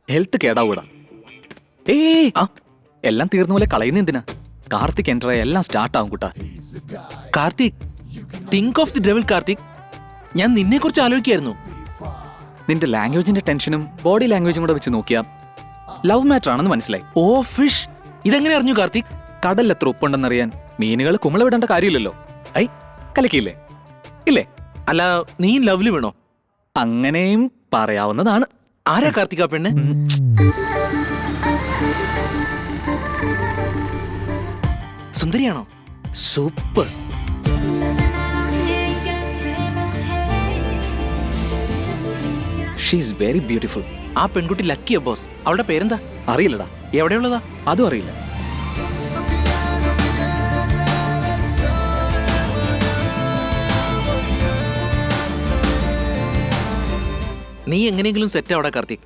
Health കേടാവൂടാ. ഏയ് ആ എല്ലാം തീർന്ന പോലെ കളയുന്ന എന്തിനാ? കാർത്തിക് എൻ്റർ എല്ലാം സ്റ്റാർട്ട് ആവും കൂട്ടാ. Karthik, think of the devil Karthik. ഞാൻ നിന്നെ കുറിച്ച് ആലോചിക്കായിരുന്നു. നിന്റെ ലാംഗ്വേജിന്റെ ടെൻഷനും ബോഡി ലാംഗ്വേജും കൂടെ വെച്ച് നോക്കിയാ ലവ് മാറ്റർ ആണെന്ന് മനസ്സിലായി. ഓ ഫിഷ്, ഇതെങ്ങനെ അറിഞ്ഞു കാർത്തിക്? കടലിൽ എത്ര ഉപ്പുണ്ടെന്നറിയാൻ മീനുകൾ കുമിള വിടേണ്ട കാര്യമില്ലല്ലോ. ഐ കലക്കിയില്ലേ? ഇല്ലേ? അല്ല, നീ ലവ്ലി വീണോ? അങ്ങനെയും പറയാവുന്നതാണ്. ആരാ കാർത്തിക പെണ്ണ്? സുന്ദരിയാണോ? സൂപ്പർ. She's very beautiful. ആ പെൺകുട്ടി ലക്കിയ ബോസ്. അവളുടെ പേരെന്താ? അറിയില്ലടാ. എവിടെയുള്ളതാ? അതും അറിയില്ല. നീ എങ്ങനെയെങ്കിലും സെറ്റ് ആവടാ കാർത്തിക്.